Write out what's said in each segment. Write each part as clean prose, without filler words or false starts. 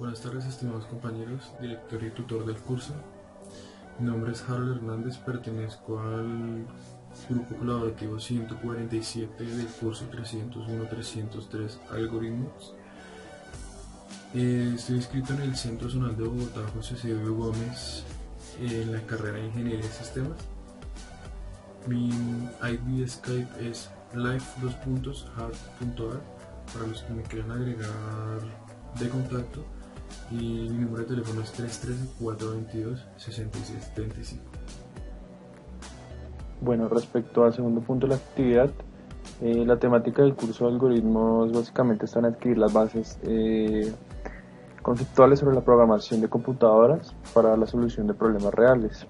Buenas tardes, estimados compañeros, director y tutor del curso. Mi nombre es Harold Hernández, pertenezco al grupo colaborativo 147 del curso 301-303 Algoritmos. Estoy inscrito en el Centro Zonal de Bogotá José Silvio Gómez en la carrera de Ingeniería de Sistemas. Mi ID de Skype es live.hard.ar para los que me quieran agregar de contacto, y mi número de teléfono es 313-422-6635. Bueno, respecto al segundo punto de la actividad, la temática del curso de algoritmos básicamente está en adquirir las bases conceptuales sobre la programación de computadoras para la solución de problemas reales.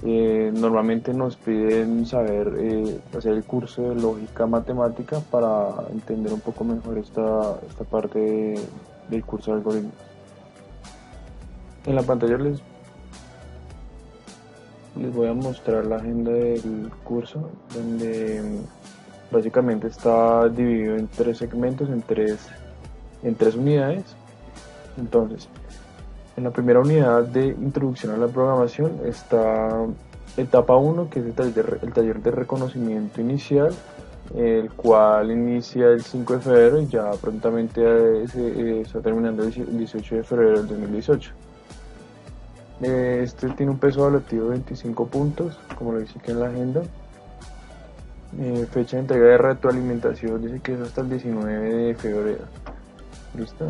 Normalmente nos piden saber hacer el curso de lógica matemática para entender un poco mejor esta parte del curso de algoritmos. En la pantalla les voy a mostrar la agenda del curso, donde básicamente está dividido en tres segmentos, en tres unidades. Entonces, en la primera unidad de introducción a la programación está etapa 1, que es el taller de reconocimiento inicial, el cual inicia el 5 de febrero y ya prontamente está terminando el 18 de febrero del 2018. Este tiene un peso evaluativo de 25 puntos, como lo dice aquí en la agenda. Fecha de entrega de retroalimentación dice que es hasta el 19 de febrero. ¿Listo?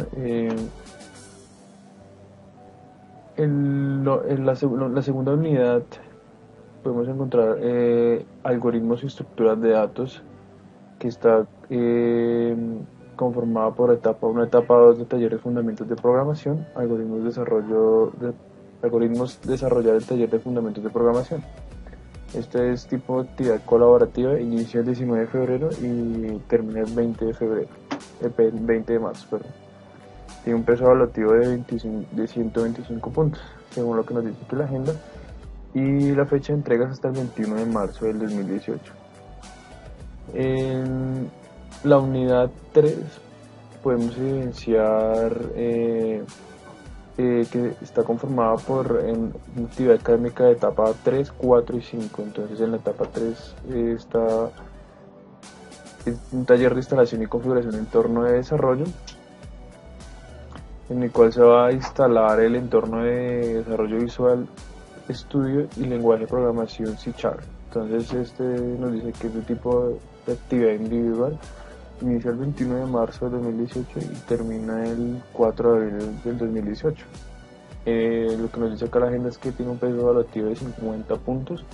En la segunda unidad podemos encontrar algoritmos y estructuras de datos, que está conformada por una etapa 2 de taller de fundamentos de programación, algoritmos desarrollar el taller de fundamentos de programación. Este es tipo de actividad colaborativa, inicia el 19 de febrero y termina el 20 de marzo, perdón. Tiene un peso evaluativo de 125 puntos, según lo que nos dice aquí la agenda, y la fecha de entrega es hasta el 21 de marzo del 2018. En la unidad 3 podemos evidenciar que está conformada por una actividad académica de etapa 3, 4 y 5. Entonces en la etapa 3 está un taller de instalación y configuración de entorno de desarrollo, en el cual se va a instalar el entorno de desarrollo visual Studio y lenguaje de programación C#. Entonces este nos dice que es de tipo de actividad individual, inicia el 21 de marzo del 2018 y termina el 4 de abril del 2018. Lo que nos dice acá la agenda es que tiene un peso evaluativo de 50 puntos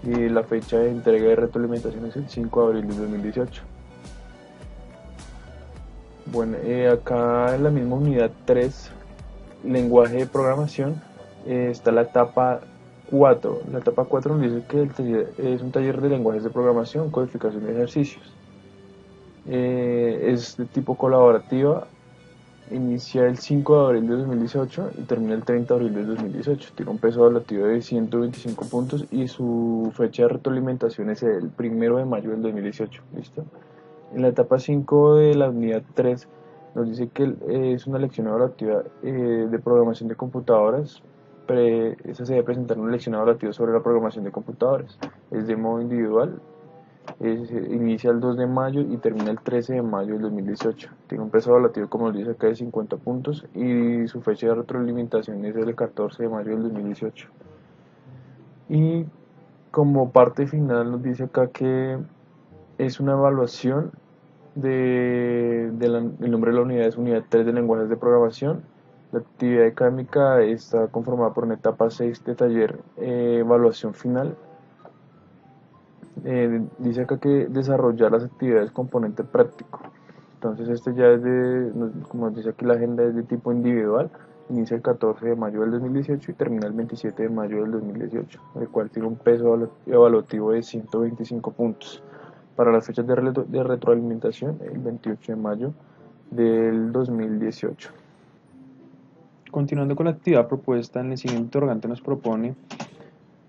y la fecha de entrega de retroalimentación es el 5 de abril del 2018. Bueno, acá en la misma unidad 3, lenguaje de programación, está la etapa 4. La etapa 4 nos dice que el taller es un taller de lenguajes de programación, codificación de ejercicios. Es de tipo colaborativa, inicia el 5 de abril de 2018 y termina el 30 de abril de 2018. Tiene un peso evaluativo de 125 puntos y su fecha de retroalimentación es el 1 de mayo del 2018. ¿Listo? En la etapa 5 de la unidad 3 nos dice que es una lección evaluativa de programación de computadoras. Esa se debe presentar una lección evaluativa sobre la programación de computadoras. Es de modo individual. Inicia el 2 de mayo y termina el 13 de mayo del 2018. Tiene un peso evaluativo, como nos dice acá, de 50 puntos y su fecha de retroalimentación es el 14 de mayo del 2018. Y como parte final nos dice acá que es una evaluación el nombre de la unidad es unidad 3 de lenguajes de programación. La actividad académica está conformada por una etapa 6 de taller, evaluación final. Dice acá que desarrollar las actividades componente práctico. Entonces este ya es como dice aquí la agenda, es de tipo individual, inicia el 14 de mayo del 2018 y termina el 27 de mayo del 2018, el cual tiene un peso evaluativo de 125 puntos. Para las fechas de retroalimentación, el 28 de mayo del 2018. Continuando con la actividad propuesta, en el siguiente interrogante nos propone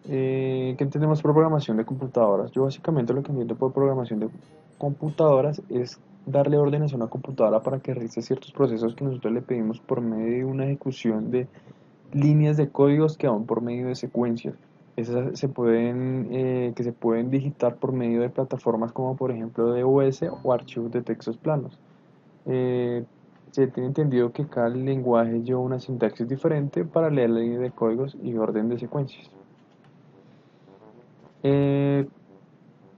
¿qué entendemos por programación de computadoras? Yo básicamente lo que entiendo por programación de computadoras es darle órdenes a una computadora para que realice ciertos procesos que nosotros le pedimos por medio de una ejecución de líneas de códigos que van por medio de secuencias. Esas que se pueden digitar por medio de plataformas como por ejemplo DOS o archivos de textos planos. Eh, Se tiene entendido que cada lenguaje lleva una sintaxis diferente para leer la línea de códigos y orden de secuencias. Eh,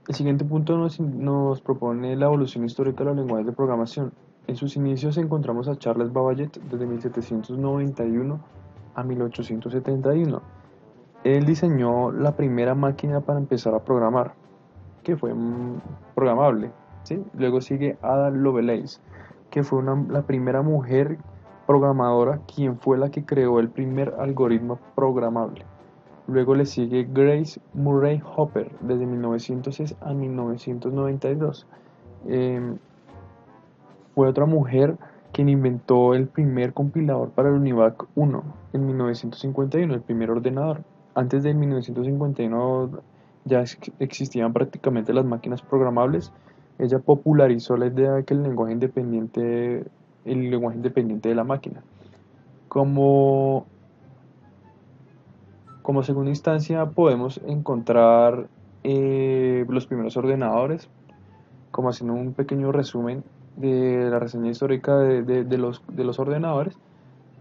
el siguiente punto nos propone la evolución histórica de los lenguajes de programación. En sus inicios encontramos a Charles Babbage desde 1791 a 1871. Él diseñó la primera máquina para empezar a programar, que fue programable, ¿sí? Luego sigue Ada Lovelace, que fue la primera mujer programadora, quien fue la que creó el primer algoritmo programable. Luego le sigue Grace Murray Hopper, desde 1906 a 1992. Eh, Fue otra mujer quien inventó el primer compilador para el UNIVAC 1 en 1951, el primer ordenador. Antes de 1951 ya existían prácticamente las máquinas programables. Ella popularizó la idea de que el lenguaje independiente de la máquina. Como, como segunda instancia podemos encontrar los primeros ordenadores, como haciendo un pequeño resumen de la reseña histórica de los ordenadores.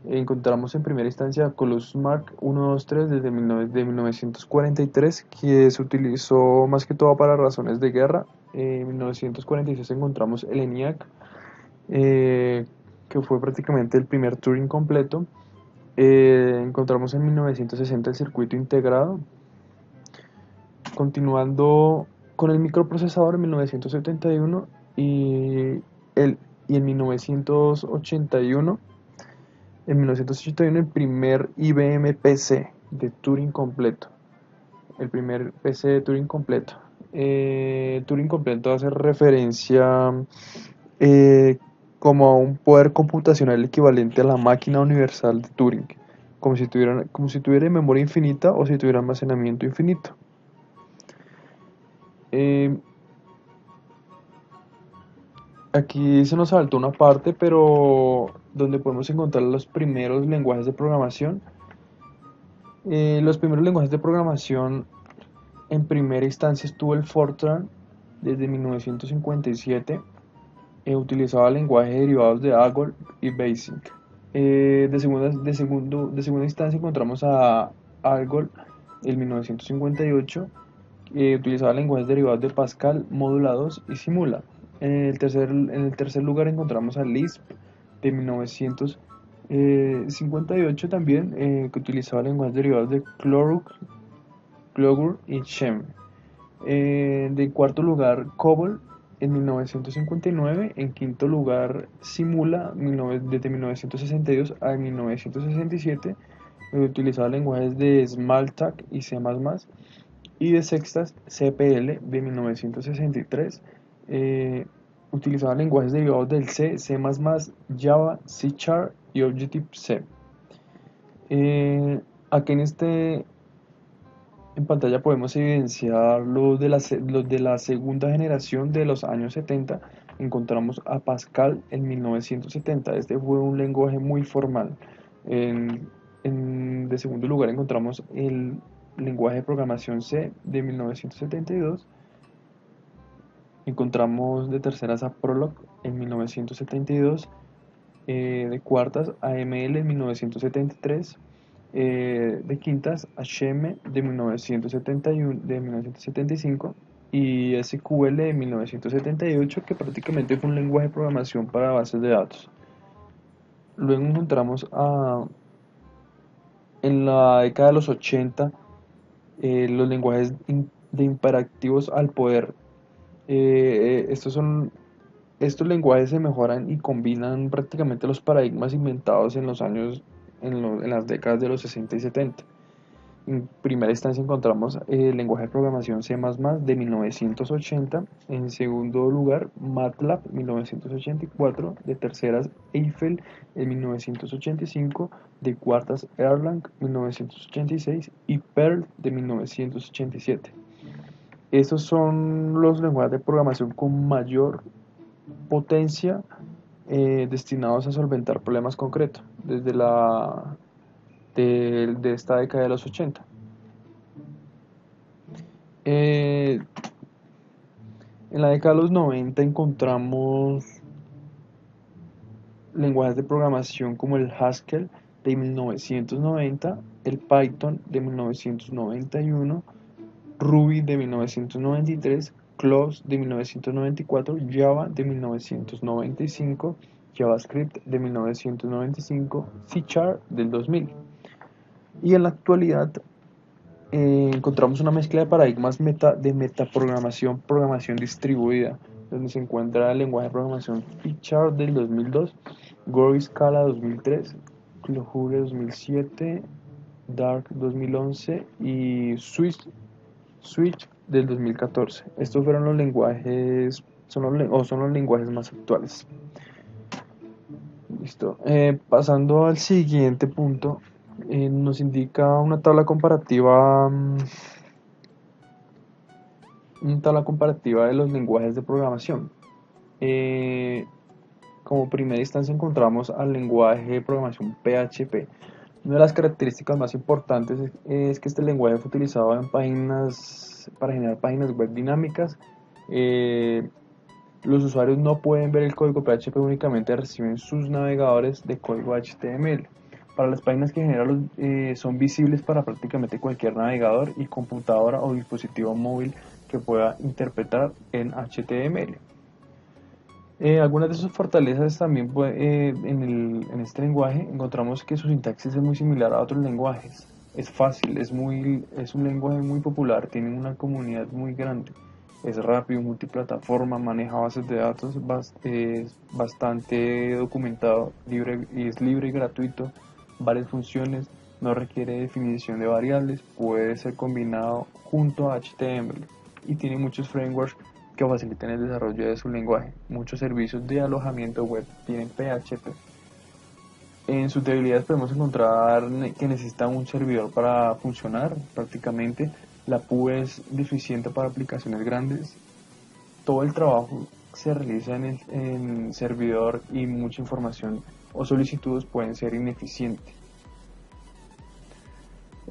Encontramos en primera instancia Colossus Mark 123 desde 1943, que se utilizó más que todo para razones de guerra. En 1946 encontramos el ENIAC, que fue prácticamente el primer Turing completo. Encontramos en 1960 el circuito integrado. Continuando con el microprocesador en 1971 y, el, y en 1981. En 1981 el primer IBM PC de Turing completo. El primer PC de Turing completo. Turing completo hace referencia eh, como a un poder computacional equivalente a la máquina universal de Turing, como si tuviera memoria infinita o si tuviera almacenamiento infinito. Eh, Aquí se nos saltó una parte, pero donde podemos encontrar los primeros lenguajes de programación. Los primeros lenguajes de programación en primera instancia estuvo el Fortran desde 1957. Utilizaba lenguajes derivados de ALGOL y BASIC. De segunda instancia encontramos a ALGOL en 1958. Utilizaba lenguajes derivados de Pascal, Modula 2 y Simula. En el tercer lugar encontramos a Lisp de 1958 también, que utilizaba lenguajes derivados de Clojure y Shem. De cuarto lugar, COBOL en 1959. En quinto lugar, Simula desde 1962 a 1967. Utilizaba lenguajes de Smalltalk y C++. Y de sextas, CPL de 1963. Utilizaba lenguajes derivados del C, C++, Java, C Sharp y Objective-C. Aquí en pantalla podemos evidenciar los de la segunda generación de los años 70. Encontramos a Pascal en 1970. Este fue un lenguaje muy formal. De segundo lugar encontramos el lenguaje de programación C de 1972. Encontramos de terceras a Prolog en 1972. De cuartas a AML en 1973. De quintas a Sheme de 1971, de 1975 y SQL de 1978, que prácticamente fue un lenguaje de programación para bases de datos. Luego encontramos en la década de los 80 los lenguajes de imperativos al poder. Estos lenguajes se mejoran y combinan prácticamente los paradigmas inventados en en las décadas de los 60 y 70. En primera instancia encontramos el lenguaje de programación C++ de 1980. En segundo lugar, MATLAB 1984. De terceras, Eiffel en 1985. De cuartas, Erlang 1986 y Perl de 1987. Estos son los lenguajes de programación con mayor potencia destinados a solventar problemas concretos desde de esta década de los 80. En la década de los 90 encontramos lenguajes de programación como el Haskell de 1990, el Python de 1991, Ruby de 1993, Close de 1994, Java de 1995, JavaScript de 1995, C# del 2000. Y en la actualidad encontramos una mezcla de paradigmas de metaprogramación, programación distribuida, donde se encuentra el lenguaje de programación C# del 2002, Go Scala 2003, Clojure 2007, Dart 2011 y Switch del 2014. Estos fueron los lenguajes, son los lenguajes más actuales. Listo. Pasando al siguiente punto, nos indica una tabla comparativa, de los lenguajes de programación. Como primera instancia encontramos al lenguaje de programación PHP. Una de las características más importantes es que este lenguaje fue utilizado para generar páginas web dinámicas. Los usuarios no pueden ver el código PHP, únicamente reciben sus navegadores de código HTML. Para las páginas que generan son visibles para prácticamente cualquier navegador y computadora o dispositivo móvil que pueda interpretar en HTML. Algunas de sus fortalezas también en este lenguaje encontramos que su sintaxis es muy similar a otros lenguajes. Es fácil, es un lenguaje muy popular, tiene una comunidad muy grande. Es rápido, multiplataforma, maneja bases de datos, es bastante documentado, es libre y gratuito, varias funciones, no requiere definición de variables, puede ser combinado junto a HTML y tiene muchos frameworks que facilitan el desarrollo de su lenguaje. Muchos servicios de alojamiento web tienen PHP. En sus debilidades podemos encontrar que necesita un servidor para funcionar prácticamente. La PUE es deficiente para aplicaciones grandes. Todo el trabajo se realiza en el servidor y mucha información o solicitudes pueden ser ineficientes.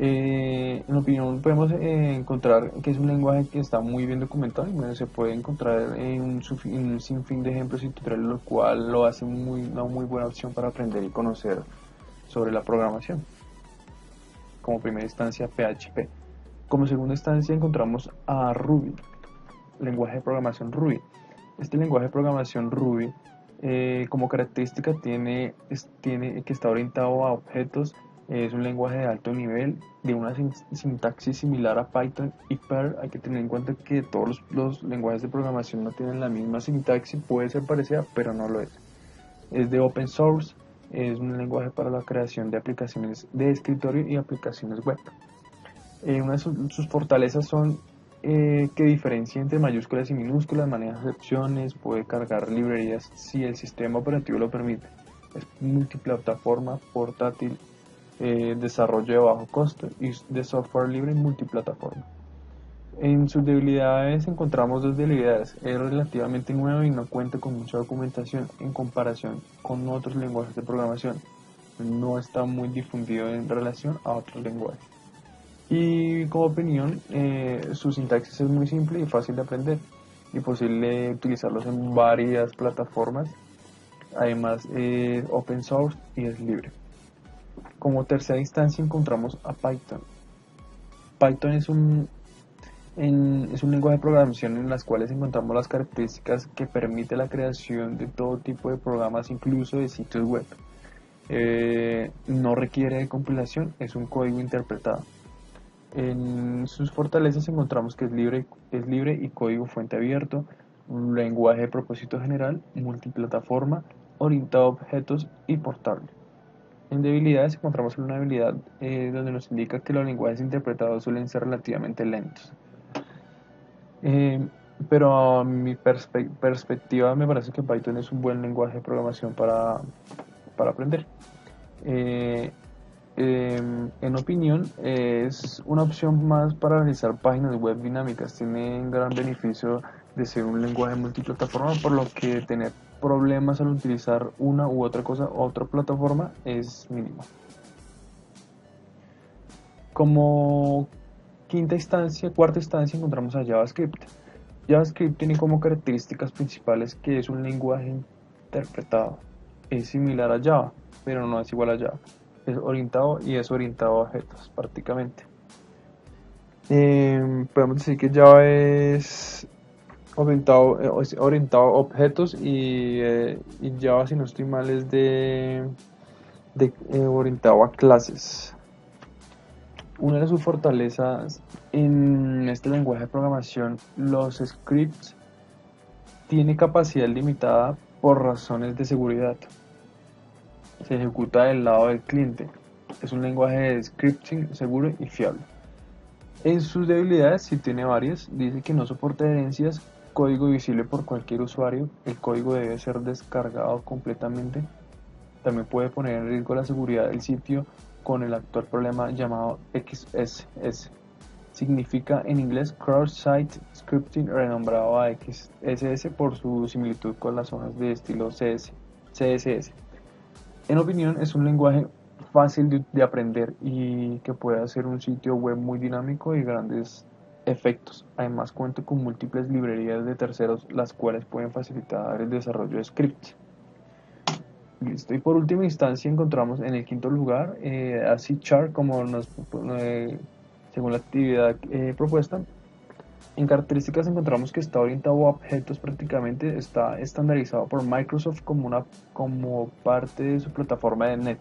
En mi opinión podemos encontrar que es un lenguaje que está muy bien documentado y se puede encontrar en un sinfín de ejemplos y tutoriales, lo cual lo hace una muy buena opción para aprender y conocer sobre la programación. Como primera instancia PHP. Como segunda instancia encontramos a Ruby, lenguaje de programación Ruby. Este lenguaje de programación Ruby como característica tiene que está orientado a objetos. Es un lenguaje de alto nivel, de una sintaxis similar a Python y Perl. Hay que tener en cuenta que todos los lenguajes de programación no tienen la misma sintaxis, puede ser parecida, pero no lo es. Es de open source, es un lenguaje para la creación de aplicaciones de escritorio y aplicaciones web. Una de sus fortalezas son que diferencia entre mayúsculas y minúsculas, maneja excepciones, puede cargar librerías si el sistema operativo lo permite. Es multiplataforma, portátil, desarrollo de bajo costo y de software libre y multiplataforma. En sus debilidades encontramos dos debilidades. Es relativamente nuevo y no cuenta con mucha documentación en comparación con otros lenguajes de programación. No está muy difundido en relación a otros lenguajes. Y como opinión, su sintaxis es muy simple y fácil de aprender y posible utilizarlos en varias plataformas. Además es open source y es libre. Como tercera instancia encontramos a Python. Python es un lenguaje de programación en las cuales encontramos las características que permite la creación de todo tipo de programas, incluso de sitios web. No requiere de compilación, es un código interpretado. En sus fortalezas encontramos que es libre y código fuente abierto, un lenguaje de propósito general, multiplataforma, orientado a objetos y portable. En debilidades encontramos una debilidad donde nos indica que los lenguajes interpretados suelen ser relativamente lentos. Pero a mi perspectiva me parece que Python es un buen lenguaje de programación para aprender. En opinión, es una opción más para realizar páginas web dinámicas. Tiene un gran beneficio de ser un lenguaje multiplataforma, por lo que tener problemas al utilizar una u otra cosa o otra plataforma es mínimo. Como cuarta instancia encontramos a JavaScript. JavaScript tiene como características principales que es un lenguaje interpretado. Es similar a Java, pero no es igual a Java. Es orientado a objetos prácticamente. Podemos decir que Java es orientado a objetos y Java, si no estoy mal, es orientado a clases. Una de sus fortalezas en este lenguaje de programación, los scripts, tiene capacidad limitada por razones de seguridad. Se ejecuta del lado del cliente. Es un lenguaje de scripting seguro y fiable. En sus debilidades, si tiene varias, dice que no soporta herencias, código visible por cualquier usuario, el código debe ser descargado completamente. También puede poner en riesgo la seguridad del sitio con el actual problema llamado XSS. Significa en inglés Cross-Site Scripting, renombrado a XSS por su similitud con las hojas de estilo CSS. En opinión, es un lenguaje fácil de aprender y que puede hacer un sitio web muy dinámico y grandes efectos. Además, cuenta con múltiples librerías de terceros, las cuales pueden facilitar el desarrollo de scripts. Listo. Y por última instancia encontramos en el quinto lugar a C#, como según la actividad propuesta. En características encontramos que está orientado a objetos prácticamente, está estandarizado por Microsoft como parte de su plataforma de .NET.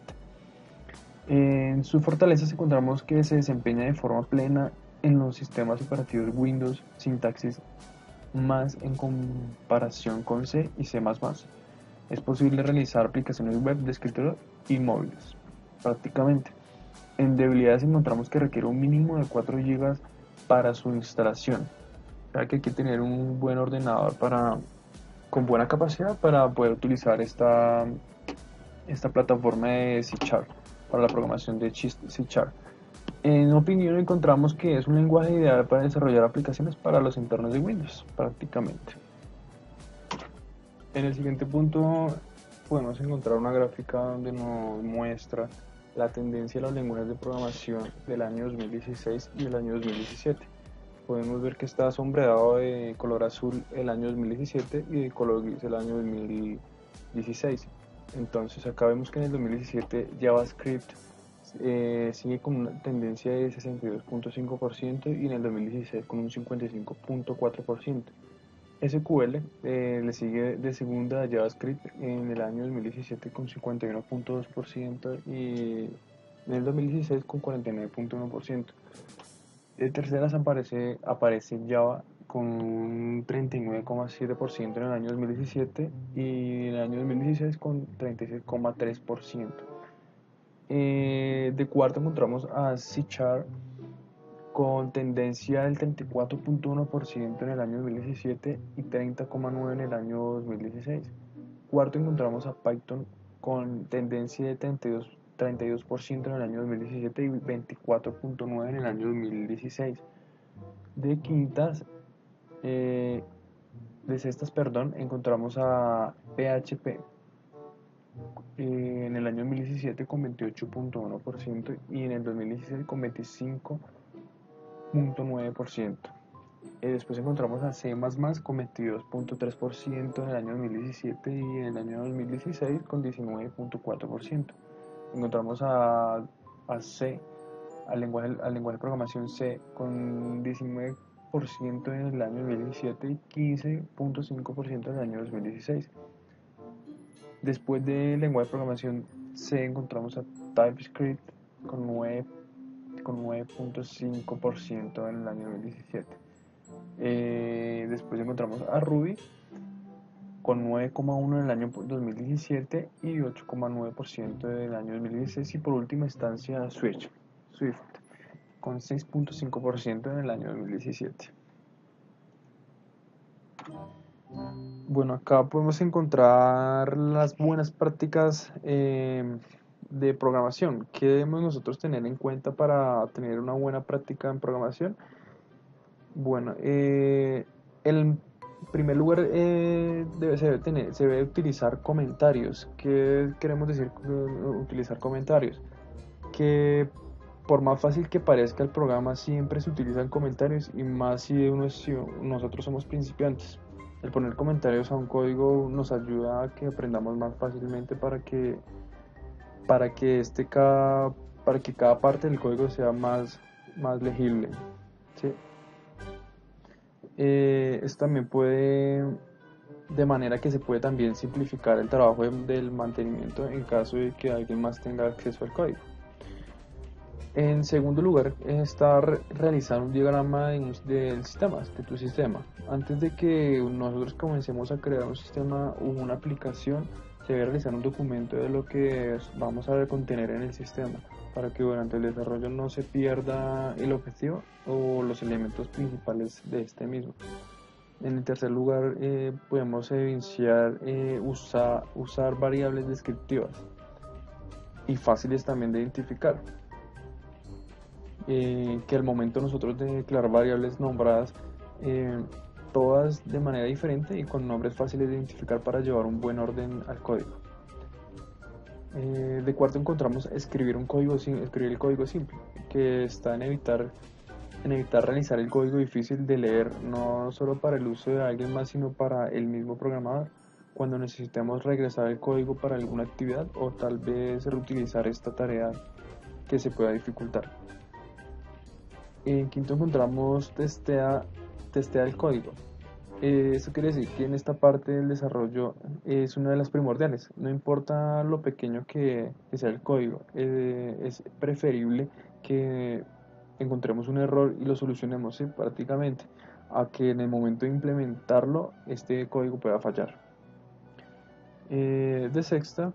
En sus fortalezas encontramos que se desempeña de forma plena en los sistemas operativos Windows, sintaxis más en comparación con C y C++. Es posible realizar aplicaciones web de escritorio y móviles, prácticamente. En debilidades encontramos que requiere un mínimo de 4 GB para su instalación. O sea que hay que tener un buen ordenador con buena capacidad para poder utilizar esta plataforma de C# para la programación de C#. En opinión encontramos que es un lenguaje ideal para desarrollar aplicaciones para los entornos de Windows, prácticamente. En el siguiente punto podemos encontrar una gráfica donde nos muestra la tendencia de los lenguajes de programación del año 2016 y el año 2017. Podemos ver que está sombreado de color azul el año 2017 y de color gris el año 2016. Entonces acá vemos que en el 2017 JavaScript sigue con una tendencia de 62.5% y en el 2016 con un 55.4%. SQL le sigue de segunda a JavaScript en el año 2017 con 51.2% y en el 2016 con 49.1%. De terceras aparece Java con un 39.7% en el año 2017 y en el año 2016 con 36.3%. De cuarto encontramos a C# con tendencia del 34.1% en el año 2017 y 30.9% en el año 2016. Cuarto encontramos a Python con tendencia de 32% en el año 2017 y 24.9% en el año 2016. De quintas, de sextas, perdón, encontramos a PHP en el año 2017 con 28.1% y en el 2016 con 25.9%. Después encontramos a C++ con 22.3% en el año 2017 y en el año 2016 con 19.4%. Encontramos a C, al lenguaje de programación C, con 19% en el año 2017 y 15.5% en el año 2016. Después del lenguaje de programación C encontramos a TypeScript con 9.5% en el año 2017. Después encontramos a Ruby con 9.1% en el año 2017 y 8.9% en el año 2016 y por última instancia Swift con 6.5% en el año 2017. Bueno, acá podemos encontrar las buenas prácticas de programación. ¿Qué debemos nosotros tener en cuenta para tener una buena práctica en programación? Bueno, el En primer lugar, se debe utilizar comentarios. ¿Qué queremos decir con utilizar comentarios? Que por más fácil que parezca el programa, siempre se utilizan comentarios, y más si nosotros somos principiantes. El poner comentarios a un código nos ayuda a que aprendamos más fácilmente para que para que cada parte del código sea más legible, ¿sí? Esto también de manera que se puede también simplificar el trabajo del mantenimiento en caso de que alguien más tenga acceso al código. En segundo lugar, está realizar un diagrama del sistema, de tu sistema. Antes de que nosotros comencemos a crear un sistema o una aplicación, se debe realizar un documento de lo que vamos a contener en el sistema, para que durante el desarrollo no se pierda el objetivo o los elementos principales de este mismo. En el tercer lugar, podemos usar variables descriptivas y fáciles también de identificar. Que al momento nosotros de declarar variables nombradas, todas de manera diferente y con nombres fáciles de identificar para llevar un buen orden al código. De cuarto encontramos escribir el código simple, que está en evitar realizar el código difícil de leer, no solo para el uso de alguien más, sino para el mismo programador, cuando necesitemos regresar el código para alguna actividad o tal vez reutilizar esta tarea que se pueda dificultar. En quinto encontramos testea el código. Esto quiere decir que en esta parte del desarrollo es una de las primordiales. No importa lo pequeño que sea el código, es preferible que encontremos un error y lo solucionemos, ¿sí?, prácticamente, a que en el momento de implementarlo este código pueda fallar. De sexta,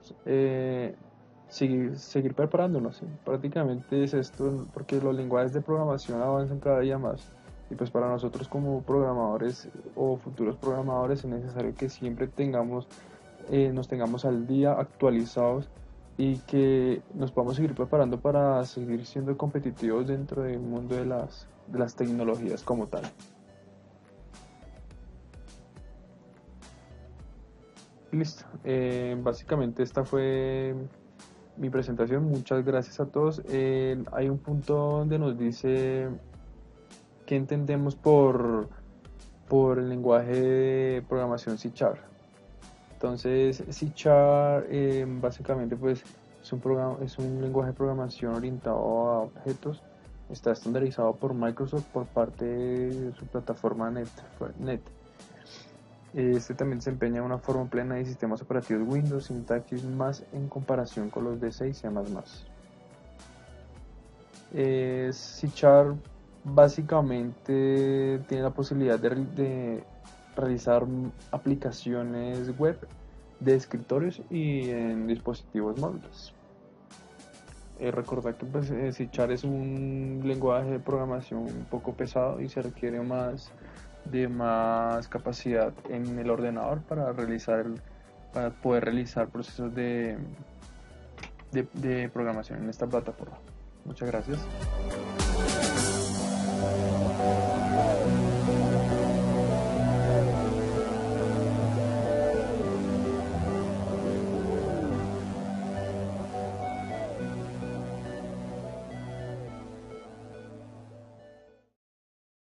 seguir preparándonos, ¿sí? Prácticamente es esto, porque los lenguajes de programación avanzan cada día más, y pues para nosotros como programadores o futuros programadores es necesario que siempre nos tengamos al día, actualizados, y que nos podamos seguir preparando para seguir siendo competitivos dentro del mundo de las tecnologías como tal. Listo, básicamente esta fue mi presentación. Muchas gracias a todos. Hay un punto donde nos dice qué entendemos por el lenguaje de programación C#. Entonces C# básicamente pues es un lenguaje de programación orientado a objetos. Está estandarizado por Microsoft por parte de su plataforma .NET. Este también desempeña una forma plena de sistemas operativos Windows, sintaxis más en comparación con los de C y C++. C# básicamente tiene la posibilidad de realizar aplicaciones web de escritorios y en dispositivos móviles. Recordar que pues, C# es un lenguaje de programación un poco pesado y se requiere de más capacidad en el ordenador para poder realizar procesos de programación en esta plataforma. Muchas gracias.